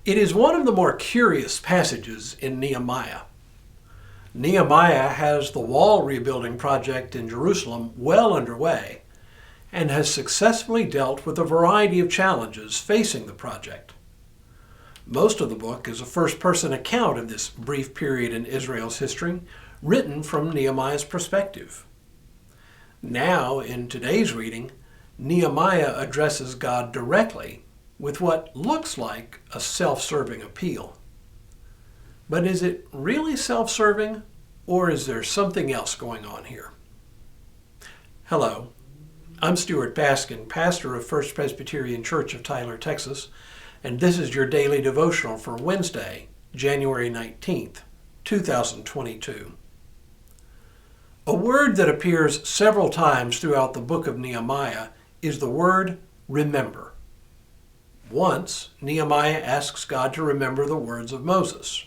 It is one of the more curious passages in Nehemiah. Nehemiah has the wall rebuilding project in Jerusalem well underway and has successfully dealt with a variety of challenges facing the project. Most of the book is a first-person account of this brief period in Israel's history, written from Nehemiah's perspective. Now, in today's reading, Nehemiah addresses God directly with what looks like a self-serving appeal. But is it really self-serving, or is there something else going on here? Hello, I'm Stuart Baskin, pastor of First Presbyterian Church of Tyler, Texas, and this is your daily devotional for Wednesday, January 19th, 2022. A word that appears several times throughout the book of Nehemiah is the word remember. Once, Nehemiah asks God to remember the words of Moses.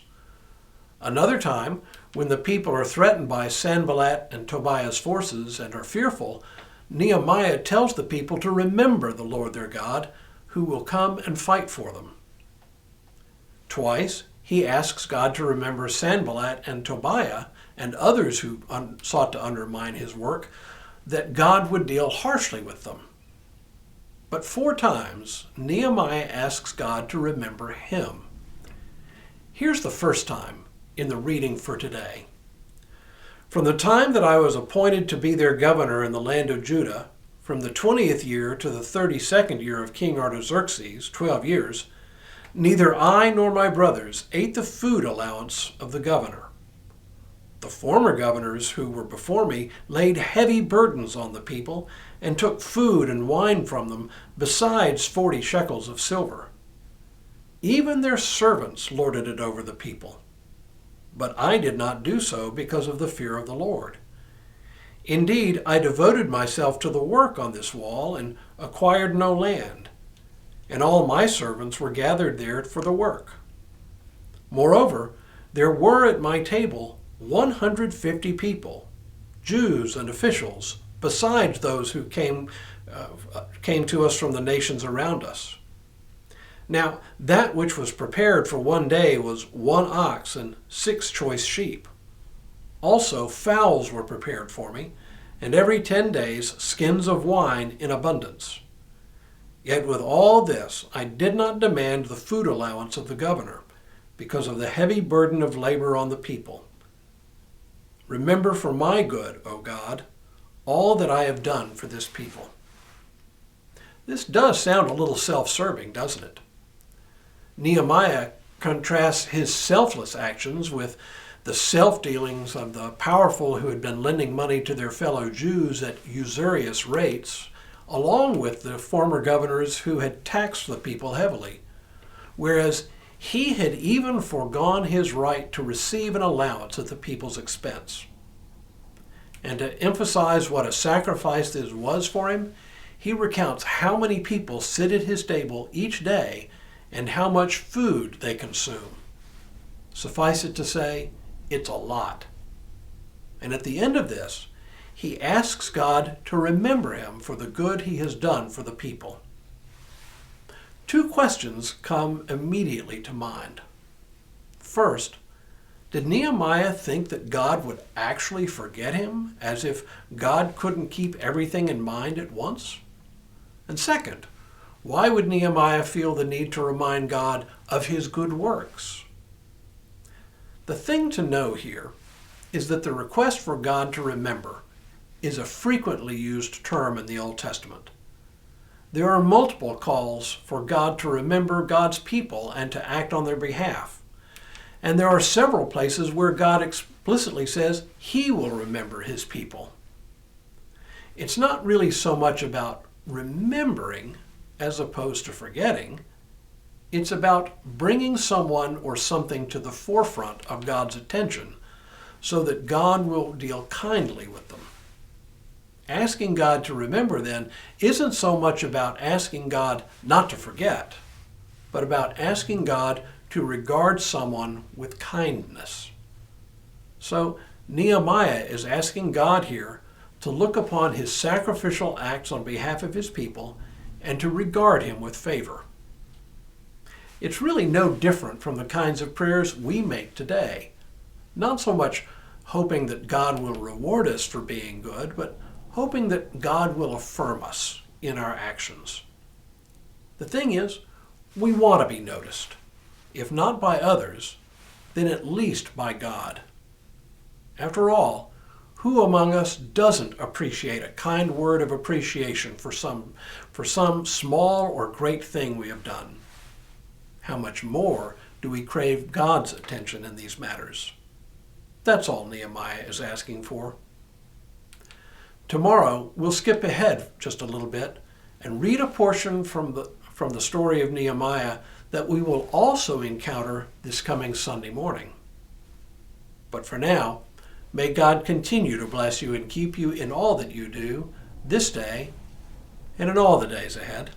Another time, when the people are threatened by Sanballat and Tobiah's forces and are fearful, Nehemiah tells the people to remember the Lord their God, who will come and fight for them. Twice, he asks God to remember Sanballat and Tobiah and others who sought to undermine his work, that God would deal harshly with them. But 4 times, Nehemiah asks God to remember him. Here's the first time in the reading for today. From the time that I was appointed to be their governor in the land of Judah, from the 20th year to the 32nd year of King Artaxerxes, 12 years, neither I nor my brothers ate the food allowance of the governor. The former governors who were before me laid heavy burdens on the people and took food and wine from them, besides 40 shekels of silver. Even their servants lorded it over the people. But I did not do so because of the fear of the Lord. Indeed, I devoted myself to the work on this wall and acquired no land, and all my servants were gathered there for the work. Moreover, there were at my table 150 people, Jews and officials, besides those who came to us from the nations around us. Now, that which was prepared for one day was 1 ox and 6 choice sheep. Also, fowls were prepared for me, and every 10 days skins of wine in abundance. Yet with all this, I did not demand the food allowance of the governor, because of the heavy burden of labor on the people. Remember for my good, O God, all that I have done for this people. This does sound a little self-serving, doesn't it? Nehemiah contrasts his selfless actions with the self-dealings of the powerful who had been lending money to their fellow Jews at usurious rates, along with the former governors who had taxed the people heavily, whereas he had even foregone his right to receive an allowance at the people's expense. And to emphasize what a sacrifice this was for him, he recounts how many people sit at his table each day and how much food they consume. Suffice it to say, it's a lot. And at the end of this, he asks God to remember him for the good he has done for the people. 2 questions come immediately to mind. First, did Nehemiah think that God would actually forget him, as if God couldn't keep everything in mind at once? And second, why would Nehemiah feel the need to remind God of his good works? The thing to know here is that the request for God to remember is a frequently used term in the Old Testament. There are multiple calls for God to remember God's people and to act on their behalf. And there are several places where God explicitly says he will remember his people. It's not really so much about remembering as opposed to forgetting. It's about bringing someone or something to the forefront of God's attention so that God will deal kindly with them. Asking God to remember, then, isn't so much about asking God not to forget, but about asking God to regard someone with kindness. So Nehemiah is asking God here to look upon his sacrificial acts on behalf of his people and to regard him with favor. It's really no different from the kinds of prayers we make today. Not so much hoping that God will reward us for being good, but hoping that God will affirm us in our actions. The thing is, we want to be noticed. If not by others, then at least by God. After all, who among us doesn't appreciate a kind word of appreciation for some small or great thing we have done? How much more do we crave God's attention in these matters? That's all Nehemiah is asking for. Tomorrow, we'll skip ahead just a little bit and read a portion from the story of Nehemiah that we will also encounter this coming Sunday morning. But for now, may God continue to bless you and keep you in all that you do this day and in all the days ahead.